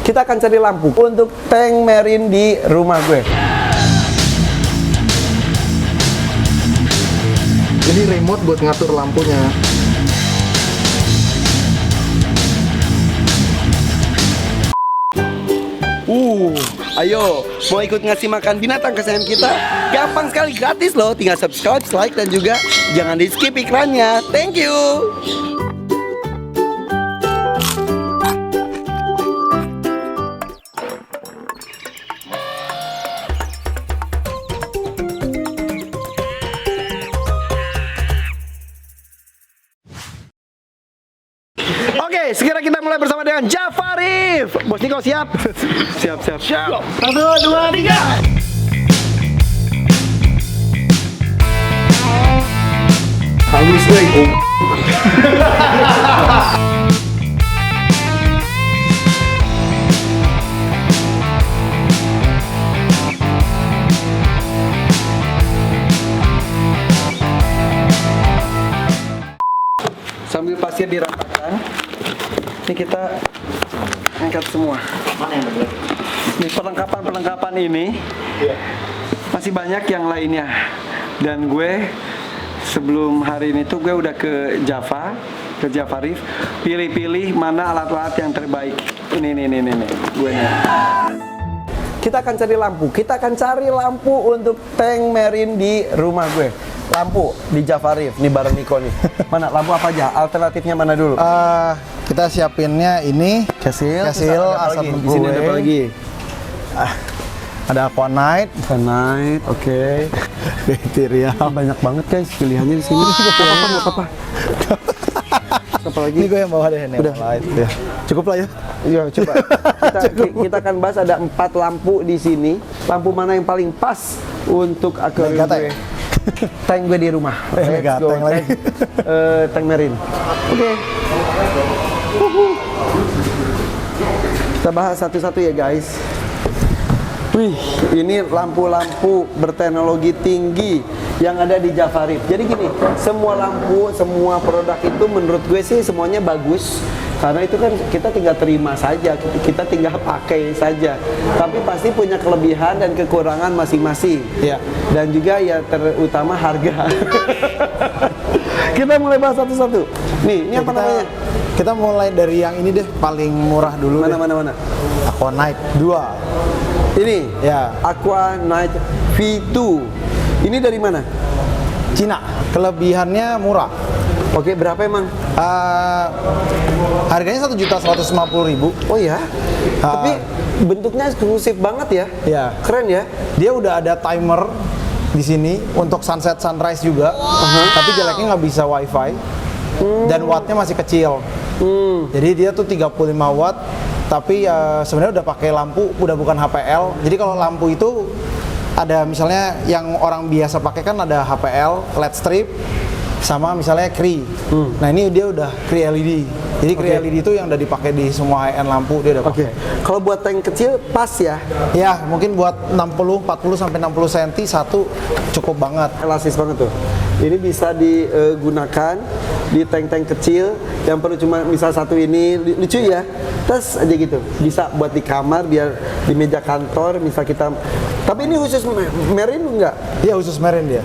Kita akan cari lampu untuk tank marine di rumah gue. Ini remote buat ngatur lampunya. Ayo, mau ikut ngasih makan binatang kesayangan kita? Gampang sekali, gratis loh. Tinggal subscribe, like, dan juga jangan di skip iklannya. Thank you. Oke, segera kita mulai bersama dengan Jafarif. Bos Niko siap? Siap. 1, 2, 3. Halus gue. Sambil pasir diratakan, ini kita angkat semua. Mana yang benar? Ini perlengkapan ini masih banyak yang lainnya. Dan gue sebelum hari ini tuh gue udah ke Jafarif, pilih-pilih mana alat-alat yang terbaik. Ini gue nih. Kita akan cari lampu untuk tank marine di rumah gue. Lampu di Jafarif, nih bareng Niko nih. Mana lampu apa aja? Alternatifnya mana dulu? Kita siapinnya ini Kasil, asap di sini ada apa lagi? Ada Aqua Night, Oke. Bacteria. Banyak banget guys pilihannya di sini. Nggak apa-apa. Apa lagi? Ini gue yang bawa deh, Udah. Light. Ya. Cukup lah ya. Iya, coba. Kita akan bahas ada 4 lampu di sini. Lampu mana yang paling pas untuk akuarium gue? Tank gue di rumah. Mega tank lagi. Tank marine. Oke. Kita bahas satu-satu ya guys. Wih, ini lampu-lampu berteknologi tinggi yang ada di Jafarif. Jadi gini, semua lampu, semua produk itu menurut gue sih semuanya bagus. Karena itu kan kita tinggal terima saja, kita tinggal pakai saja. Tapi pasti punya kelebihan dan kekurangan masing-masing. Iya. Dan juga ya terutama harga. Kita mulai bahas satu-satu. Nih, ini apa namanya? Kita mulai dari yang ini deh, paling murah dulu. Mana? Aqua Night 2. Ini Ya. Aqua Night V2. Ini dari mana? Cina. Kelebihannya murah. Oke, berapa emang? Harganya 1.150.000. Oh ya? Tapi bentuknya eksklusif banget ya? Ya. Keren ya? Dia udah ada timer di sini untuk sunset sunrise juga. Tapi jeleknya nggak bisa wifi. Dan wattnya masih kecil. Jadi dia tuh 35 watt. Tapi sebenarnya udah pakai lampu, udah bukan HPL. Jadi kalau lampu itu ada misalnya yang orang biasa pakai kan ada HPL, LED strip, sama misalnya Cree. Nah ini dia udah Cree LED. Jadi Cree LED itu yang udah dipakai di semua high-end lampu dia udah pakai. Kalau buat tank kecil pas ya? Ya mungkin buat 40 sampai 60 cm satu cukup banget. Elastis banget tuh. Ini bisa digunakan di tank-tank kecil yang perlu cuma misal satu ini lucu ya. Terus aja gitu. Bisa buat di kamar biar di meja kantor misal kita. Tapi ini khusus marine enggak? Iya khusus marine dia.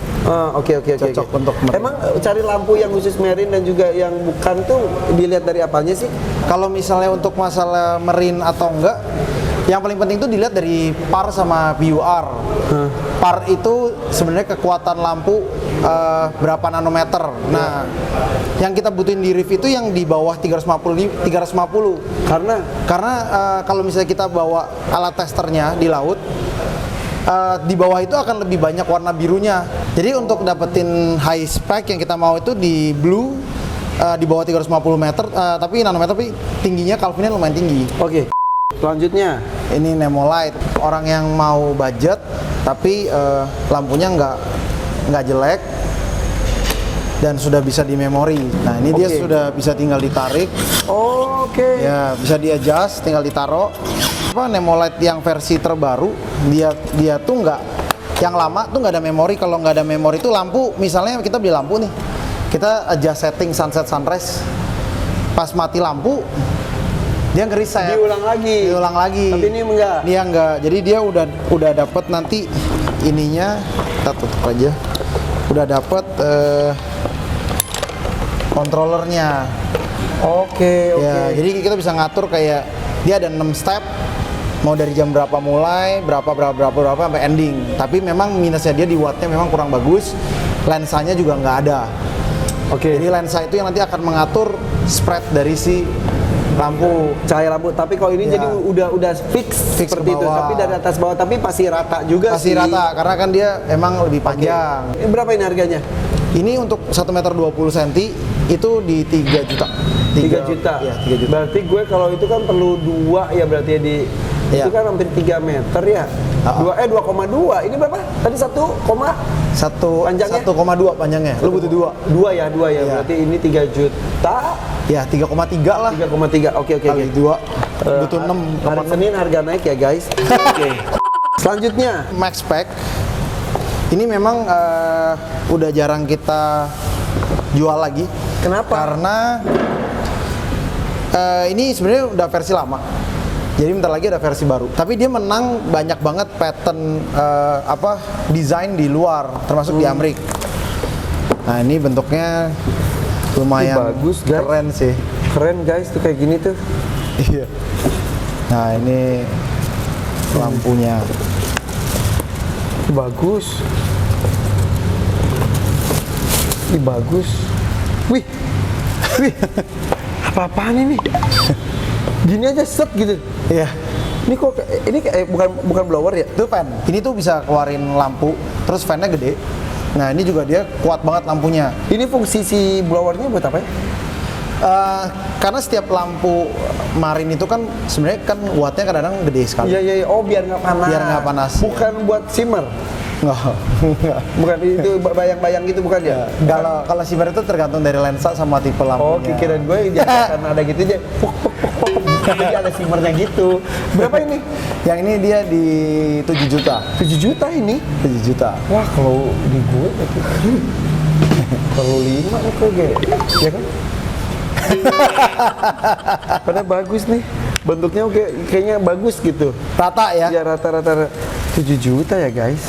Oke. Cocok untuk marine. Emang cari lampu yang khusus marine dan juga yang bukan tuh dilihat dari apanya sih? Kalau misalnya untuk masalah marine atau enggak, yang paling penting itu dilihat dari PAR sama PUR. PAR itu sebenarnya kekuatan lampu berapa nanometer. Nah, yang kita butuhin di reef itu yang di bawah 350. Karena Kalau misalnya kita bawa alat testernya di laut, di bawah itu akan lebih banyak warna birunya. Jadi untuk dapetin high spec yang kita mau itu di blue, di bawah 350 meter, tapi nanometer, tapi tingginya Kelvinnya lumayan tinggi. Oke. Selanjutnya Ini Nemo Light. Orang yang mau budget tapi lampunya nggak jelek dan sudah bisa di memori. Nah ini dia sudah bisa tinggal ditarik. Oke. Ya bisa di adjust, tinggal ditaruh. Nemo Light yang versi terbaru dia tuh nggak, yang lama tuh nggak ada memori. Kalau nggak ada memori itu lampu, misalnya kita beli lampu nih, kita adjust setting sunset sunrise, pas mati lampu Dia ngereset. Diulang lagi. Tapi ini enggak. Dia enggak. Jadi dia udah dapat nanti ininya, kita tutup aja. Udah dapat controllernya. Oke. Ya, jadi kita bisa ngatur kayak dia ada 6 step. Mau dari jam berapa mulai, berapa sampai ending. Tapi memang minusnya dia di wattnya memang kurang bagus. Lensanya juga nggak ada. Oke. Jadi lensa itu yang nanti akan mengatur spread dari si lampu. Cahaya lampu. Tapi kalau ini Ya. jadi udah fix seperti ke itu. bawah. Tapi dari atas bawah tapi pasti rata juga Pasti sih. rata karena kan dia emang lebih panjang. Ini berapa ini harganya? Ini untuk 1,20 meter itu di 3 juta. 3 juta. Iya, 3 juta. Berarti gue kalau itu kan perlu 2 ya berarti ya di Iya. itu kan hampir 3 meter ya. 2,2. Ini berapa? Tadi 1,2 panjangnya. Lu butuh 2. 2 ya. Iya. Berarti ini 3 juta. Ya, 3,3 lah. 3,3. Oke. Kali 2 butuh 6. Hari Senin harga naik ya guys. Oke. Selanjutnya Max Pack. Ini memang udah jarang kita jual lagi. Kenapa? Karena ini sebenarnya udah versi lama. Jadi bentar lagi ada versi baru. Tapi dia menang banyak banget pattern desain di luar, termasuk di Amerika. Nah, ini bentuknya lumayan Ini bagus, guys. keren sih. keren guys tuh kayak gini tuh. Iya. Nah, ini lampunya. Bagus. Ini bagus. Wih. Apa-apaan ini? Gini aja set gitu. Iya. Ini kok ini bukan blower ya? Itu fan. Ini tuh bisa keluarin lampu, terus fan-nya gede. Nah, ini juga dia kuat banget lampunya. Ini fungsi si blowernya buat apa ya? Karena setiap lampu marin itu kan sebenarnya kan wattnya kadang-kadang gede sekali. Iya. Oh, biar nggak panas. Biar nggak panas. Bukan buat simmer. Enggak. Bukan itu bayang-bayang gitu bukan ya? Kalau shimmer itu tergantung dari lensa sama tipe lampunya. Oh, kirain gue karena ada gitu aja. Jadi ada simmernya gitu. Berapa ini? Yang ini dia di 7 juta. 7 juta ini. 7 juta. Wah, kalau di gue kalau 5 nih kok ya kan? Padahal bagus nih. Bentuknya kayaknya bagus gitu. Rata ya? Ya rata-rata 7 juta ya guys.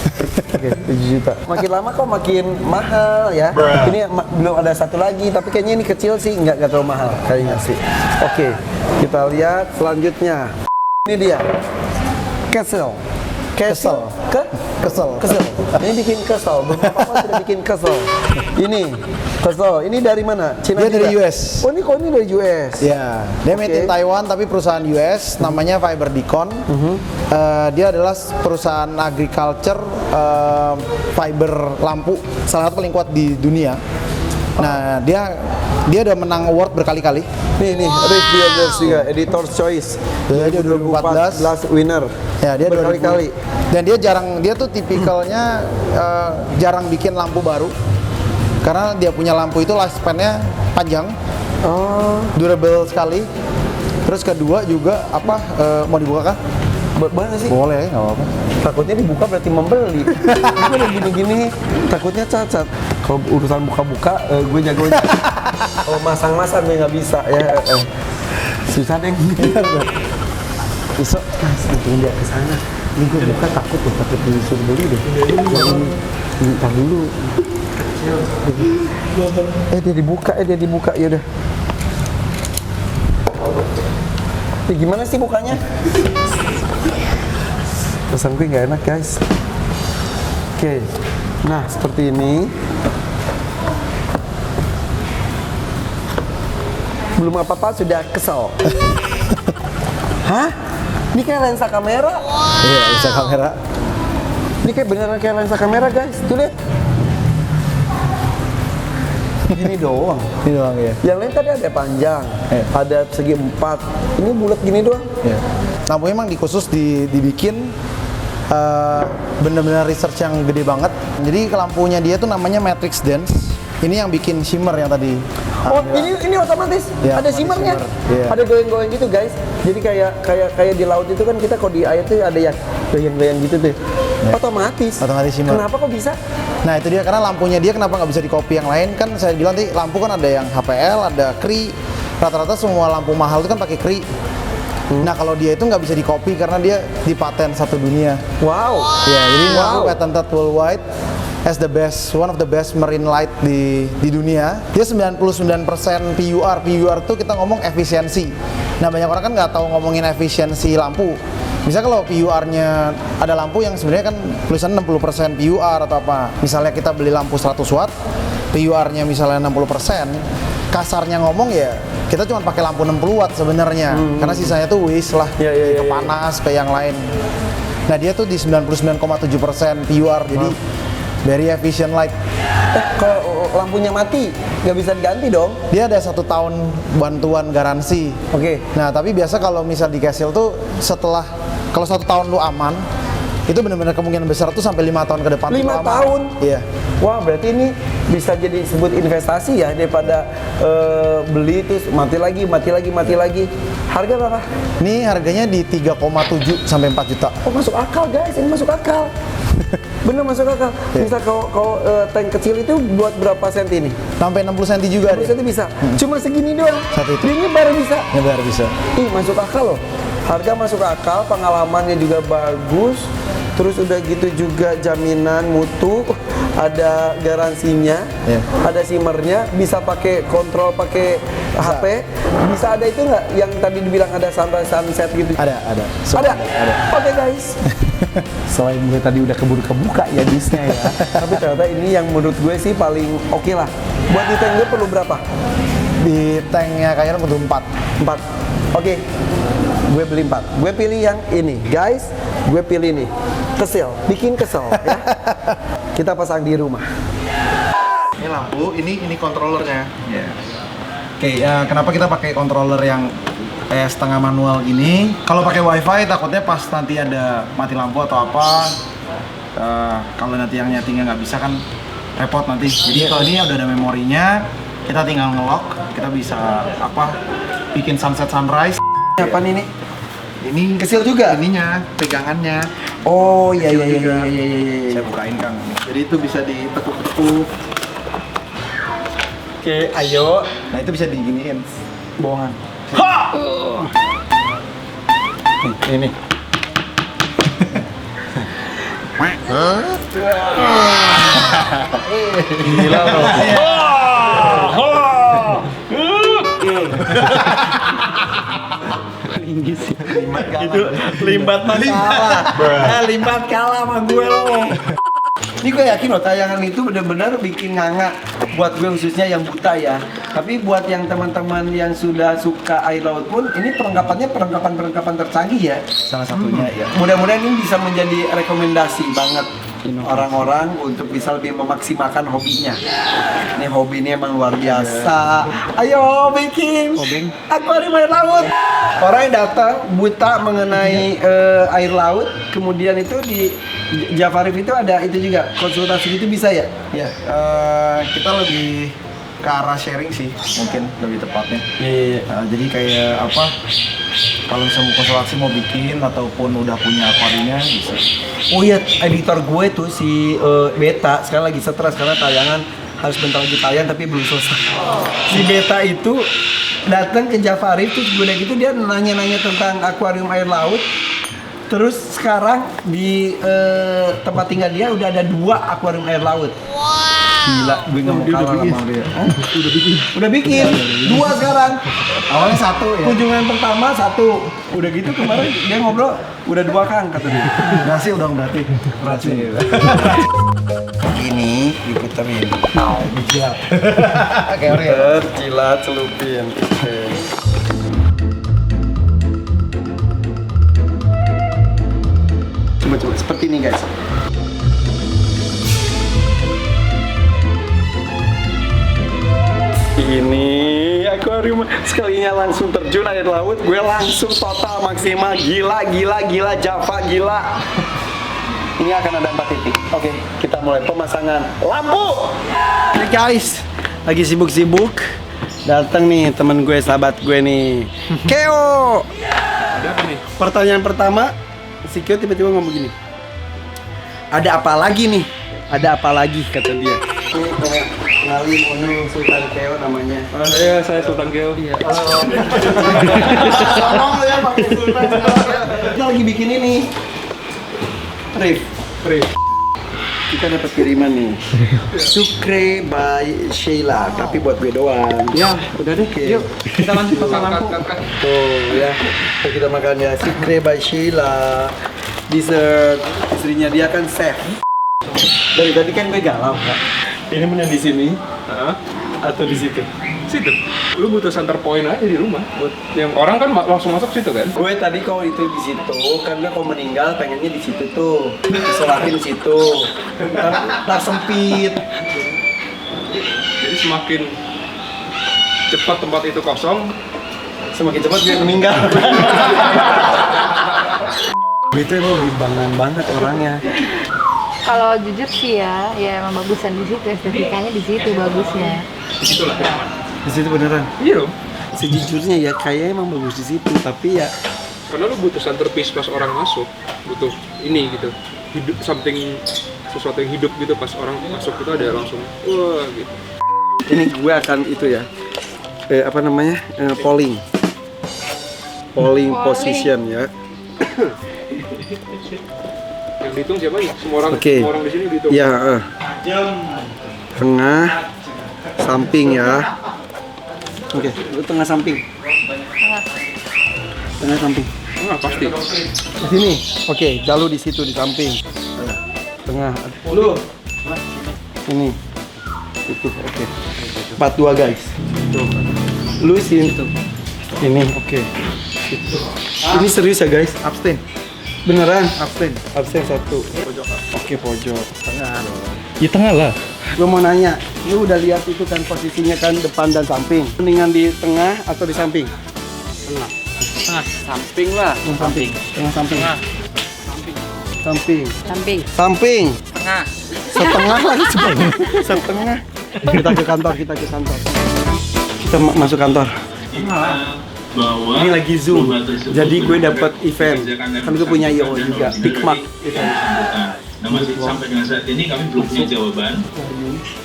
Oke, 7 juta. Makin lama kok makin mahal ya. Ini belum ada satu lagi, tapi kayaknya ini kecil sih, nggak terlalu mahal kayaknya sih. Oke, kita lihat selanjutnya. Ini dia. Kesel. Kesel. Kesel. Ini bikin kesel. Bapak sudah bikin kesel. Ini kesel. Ini dari mana? Cina Dia dari juga? US. Oh, ini dari US. Ya, dia made in Oke. Taiwan tapi perusahaan US, namanya Fiber Decon. Dia adalah perusahaan agriculture fiber lampu salah satu paling kuat di dunia. Nah, dia udah menang award berkali-kali. Nih, Riff Builders juga, Editor's Choice. Dia 2014 winner. Ya, dia berkali-kali. 2000. Dan dia tuh tipikalnya jarang bikin lampu baru. Karena dia punya lampu itu lifespan-nya panjang, Oh, durable sekali. Terus kedua juga mau dibuka kah? mana sih? Boleh, nggak apa-apa. Takutnya dibuka berarti membeli. Gue udah gini-gini, takutnya cacat. Kalau urusan buka-buka, gue jagonya. Kalau masang-masang gue nggak bisa ya. Susah deh. Bisa. Mungkin dia ke sana. Ini gue buka takut disuruh beli deh. Ntar dulu. Dia dibuka ya udah. Gimana sih bukanya? Pesan gue nggak enak guys. Oke, nah seperti ini. Belum apa-apa sudah kesel. Hah? Ini kayak lensa kamera. Iya, bisa kamera. Ini kayak beneran kayak lensa kamera guys. Tuh lihat. Gini doang. Ini doang ya. Yang lain tadi ada panjang, ada segi 4. Ini bulat gini doang. Iya. Lampu emang dikhusus dibikin bener-bener research yang gede banget. Jadi lampunya dia tuh namanya Matrix Dance. Ini yang bikin shimmer yang tadi. Oh, ini otomatis. Ya, Ada otomatis shimmernya. shimmer. Iya. Ada goyang-goyang gitu, guys. Jadi kayak di laut itu kan kita kalau di air tuh ada yang goyang-goyang gitu tuh. Ya. Otomatis. Otomatis shimmer. Kenapa kok bisa? Nah, itu dia karena lampunya dia kenapa nggak bisa di copy yang lain, kan saya bilang tadi lampu kan ada yang HPL, ada Cree. Rata-rata semua lampu mahal itu kan pakai Cree. Nah kalau dia itu nggak bisa di copy karena dia dipaten satu dunia. Wow. Ya, jadi ini aku patented worldwide as the best, one of the best marine light di dunia. Dia 99% PUR. PUR tuh kita ngomong efisiensi. Nah banyak orang kan nggak tahu ngomongin efisiensi lampu. Bisa kalau PUR-nya ada lampu yang sebenarnya kan tulisan 60% PUR atau apa. Misalnya kita beli lampu 100 watt, PUR-nya misalnya 60%, kasarnya ngomong ya kita cuma pakai lampu 60 watt sebenarnya. Karena sisanya tuh waste lah, ke panas, ke yang lain. Nah dia tuh di 99,7% PUR, jadi very efficient light. Kalau lampunya mati, nggak bisa diganti dong? Dia ada 1 tahun bantuan garansi. Oke. Nah tapi biasa kalau misal di Castle tuh setelah, kalau 1 tahun lu aman, itu benar-benar kemungkinan besar tuh sampai 5 tahun ke depan. 5 tuh aman. tahun? Iya. Wah berarti ini bisa jadi disebut investasi ya, daripada beli terus mati lagi. Harga berapa? Ini harganya di 3,7 sampai 4 juta. Oh masuk akal guys, ini masuk akal. Bener masuk akal. Misal kalau tank kecil itu buat berapa senti nih? Sampai 60 cm juga 60 senti bisa. Cuma segini doang. Satu itu. Ini baru bisa. Ya biar bisa. Ih masuk akal loh. Harga masuk akal, pengalamannya juga bagus. Terus udah gitu juga jaminan mutu, ada garansinya, ada simmernya, bisa pakai kontrol pakai HP, bisa ada itu nggak yang tadi dibilang ada sunrise sunset gitu? Ada. Ada. Oke guys. Selain gue tadi udah keburu kebuka ya bisnya ya, tapi ternyata ini yang menurut gue sih paling oke lah. Buat di tank gue perlu berapa? Di tanknya kayaknya butuh 4. 4. Oke. Gue beli 4. Gue pilih yang ini, guys. Gue pilih nih. Bikin kesel ya. Kita pasang di rumah. Ini lampu, ini controllernya. Oke, kenapa kita pakai controller yang kayak setengah manual gini? Kalau pakai WiFi takutnya pas nanti ada mati lampu atau apa, kalau nanti yang nyetingnya nggak bisa kan repot nanti. Jadi kalau ini udah ada memorinya, kita tinggal nge-lock, kita bisa bikin sunset sunrise. Apaan ini? Ini Kecil juga? ininya, pegangannya. Oh iya. Saya bukain Kang. Jadi itu bisa ditekuk-tekuk. Oke, ayo. Nah itu bisa diginiin. Bohongan. Ini. Gila loh. Itu limbat kalah sama gue loh. Ini gue yakin loh tayangan itu benar-benar bikin nganga buat gue khususnya yang buta ya. Tapi buat yang teman-teman yang sudah suka air laut pun ini perlengkapannya perlengkapan tercanggih ya. Salah satunya ya. Mudah-mudahan ini bisa menjadi rekomendasi banget orang-orang untuk bisa lebih memaksimalkan hobinya. Ini hobi ini emang luar biasa. Ayo bikin akuarium air laut. Orang yang datang buta mengenai air laut, kemudian itu di Java Reef itu ada itu juga konsultasi itu bisa ya? Ya, kita lebih ke arah sharing sih, mungkin lebih tepatnya. Jadi kayak kalau misalnya mau konsultasi mau bikin ataupun udah punya akuariumnya bisa. Oh iya, editor gue tuh si Beta sekarang lagi stres karena tayangan harus bentar lagi tayang tapi belum selesai. Si Beta itu datang ke Java Reef terus gue gitu dia nanya-nanya tentang akuarium air laut. Terus sekarang di tempat tinggal dia udah ada 2 akuarium air laut. Gila, gue nggak mau kalah sama dia. Udah bikin. 2 sekarang. Awalnya 1 ya. Kunjungan pertama 1. Udah gitu kemarin dia ngobrol udah 2 Kang kata dia. Berhasil dong berarti. Berhasil. Ini diputerin. Jilat. Kayak orang ya. Jilat, celupin. Oke. Coba seperti ini guys. Ini akuarium sekalinya langsung terjun air laut, gue langsung total maksimal gila Java gila. Ini akan ada 4 titik. Oke, kita mulai pemasangan lampu. Ini guys, lagi sibuk-sibuk. Datang nih temen gue, sahabat gue nih, Keo. Pertanyaan pertama, si Keo tiba-tiba ngomong gini. Ada apa lagi nih? Ada apa lagi kata dia? Ini kenalin Unu Sultan Keo namanya. Saya Sultan Geo. Iya. Ngomong ya pakai Sultan. Kita lagi bikin ini. Rif. Kita dapat kiriman nih. Sukre by Sheila, tapi buat gue doang. Ya, udah deh. Yuk, kita lanjut pasang lampu. Tuh ya, kita makan ya. Sukre by Sheila. Dessert. Istrinya dia kan chef. Dari tadi kan gue galau, Kak. Ini mana di sini? Atau di situ? Situ. Lu butuh center point aja di rumah. Buat yang orang kan langsung masuk situ kan. Gue tadi kalau itu di situ, kan gue kalau meninggal pengennya di situ tuh, disolatin di situ. Ntar sempit. Jadi semakin cepat tempat itu kosong, Semakin cepat dia meninggal. Gue tuh emang bimbangan banget orangnya. Kalau jujur sih ya emang bagusan di situ, estetikanya di situ bagusnya. di situ lah. Di situ beneran. Iya dong. Sejujurnya ya kayaknya emang bagus di situ, tapi ya Karena lu butuh centerpiece pas orang masuk, butuh ini gitu. Hidup sesuatu yang hidup gitu pas orang masuk itu ada langsung wah gitu. ini gue akan itu ya. Polling position ya. Yang dihitung siapa nih? Semua orang Oke. semua orang di sini dihitung. Ya, tengah, samping ya. Oke, lu tengah samping. Tengah samping. Ah, pasti. Di sini. Oke, Jalu di situ di samping. Tengah. Lu. Ini. Itu. Oke. 42 guys. Lu sini. Ini. Oke. Ini serius ya guys? Abstain. Beneran? Abstain. Abstain satu. Pojok. Oke, pojok. Tengah. Di tengah lah. Gue mau nanya, lu udah lihat itu kan posisinya kan depan dan samping. Mendingan di tengah atau di samping? Tengah. Samping lah. Samping. Tengah samping. Samping. Samping. Samping. Tengah. Setengah lagi sebenarnya. Setengah. Kita ke kantor. Kita masuk kantor. Ini lagi Zoom. Jadi gue dapat event. Kan gue punya IO juga, Big Mac event. Nah, masih sampai dengan saat ini kami belum punya jawaban.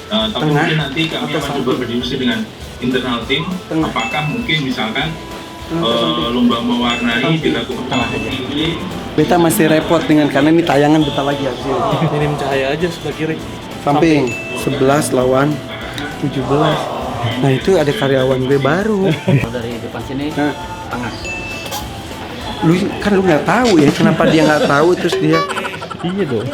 Tapi mungkin nanti kami akan coba berdiskusi dengan internal tim. Apakah mungkin misalkan lomba mewarnai dilakukan di Beta masih repot dengan karena ini tayangan bentar lagi habis ini. Minim cahaya aja sebelah kiri. Samping 11 lawan 17. Nah itu ada karyawan gue baru. Dari depan sini Nah, tengah. lu nggak tahu ya kenapa dia nggak tahu terus dia. Iya dong.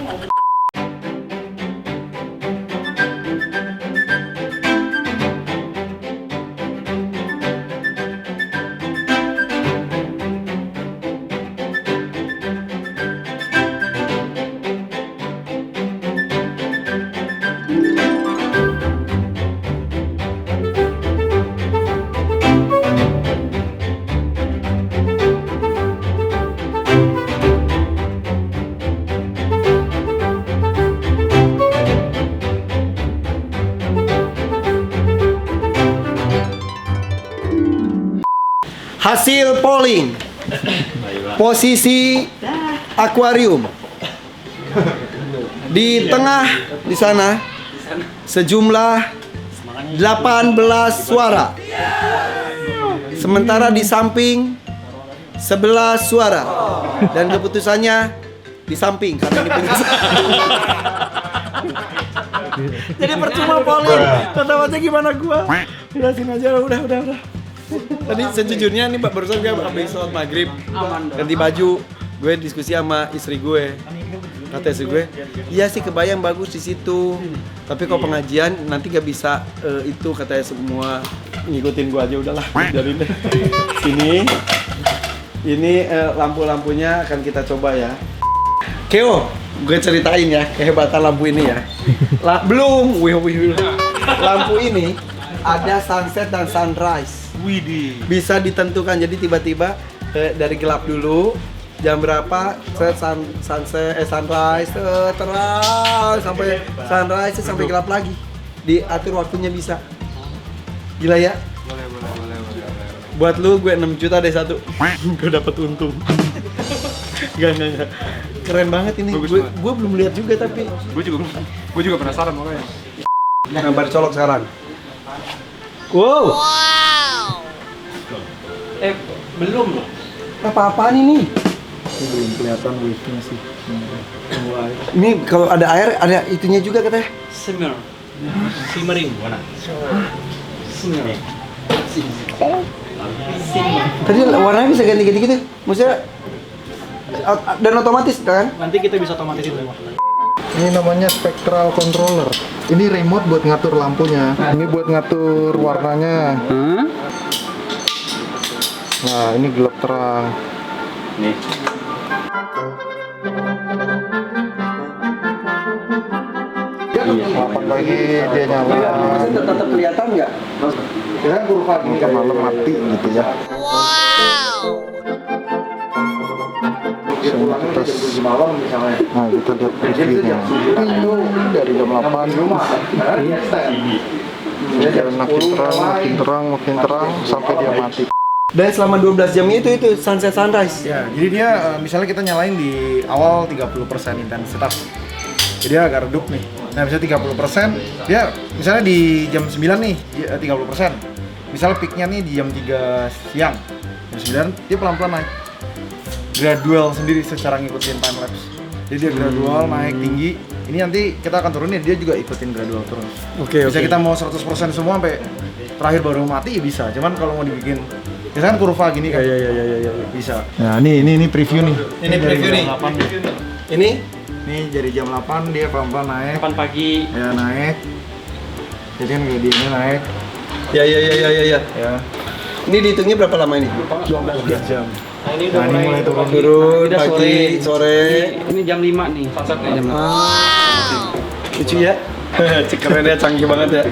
Hasil polling. Posisi akuarium. Di tengah di sana sejumlah 18 suara. Sementara di samping 11 suara. Dan keputusannya di samping karena ini punya Jadi percuma polling. Ketahuannya gimana gua? Jelasin aja udah. Tadi sejujurnya nih barusan gue habis sholat maghrib ganti baju, gue diskusi sama istri gue. Kata istri gue, iya sih kebayang bagus di situ. Tapi kalau pengajian nanti gak bisa itu katanya semua ngikutin gue aja udahlah. Biarin deh. Sini, ini lampu-lampunya akan kita coba ya. Keo, gue ceritain ya kehebatan lampu ini ya. Belum, lampu ini ada sunset dan sunrise. Widih. Bisa ditentukan jadi tiba-tiba dari gelap dulu jam berapa sunrise terang sampai sunrise sampai gelap lagi diatur waktunya bisa gila ya. Boleh. Buat lu gue 6 juta deh satu. Gue dapat untung. Gak keren banget ini. Gue belum lihat juga tapi Gue juga penasaran makanya. Gambar colok sekarang. Wow. Belum loh. Apa-apaan ini? Belum kelihatan wave-nya sih. Ini kalau ada air, ada itunya juga katanya. Simmer. Simmering mana? Simmer. Tadi warnanya bisa ganti-ganti gitu. Maksudnya dan otomatis kan? Nanti kita bisa otomatis itu. Ini namanya spectral controller. Ini remote buat ngatur lampunya. Ini buat ngatur warnanya. Nah, ini gelap terang. Nih. Kapan lagi dia nyala? Maksudnya tetap kelihatan nggak? Ya kurva gini kan malam mati gitu ya. Nah, kita lihat previewnya. Dari jam 8 dia makin terang sampai dia mati. Dan selama 12 jam itu sunset sunrise. Ya, jadi dia misalnya kita nyalain di awal 30% intensitas. Jadi dia agak redup nih. Nah, misalnya 30%, dia misalnya di jam 9 nih 30%. Misalnya peaknya nih di jam 3 siang. Jam 9 dia pelan-pelan naik. Gradual sendiri secara ngikutin time lapse. Jadi dia gradual naik tinggi. Ini nanti kita akan turunin, dia juga ikutin gradual terus. Bisa kita mau 100% semua sampai terakhir baru mati ya bisa. Cuman kalau mau dibikin misalkan kurva gini kan. Iya. Bisa. Nah, ini preview nih. Ini preview nih. Ini Dari jam 8 dia pelan-pelan naik. 8 pagi. Ya naik. Jadi kan kayak dia naik. ya. Ya. Ini dihitungnya berapa lama ini? 12 jam. Nah, ini Nah, ini mulai turun. Turun Udah pagi, sore. Ini jam 5 nih. Sunsetnya jam 5. Lucu ya? Keren ya, canggih banget ya.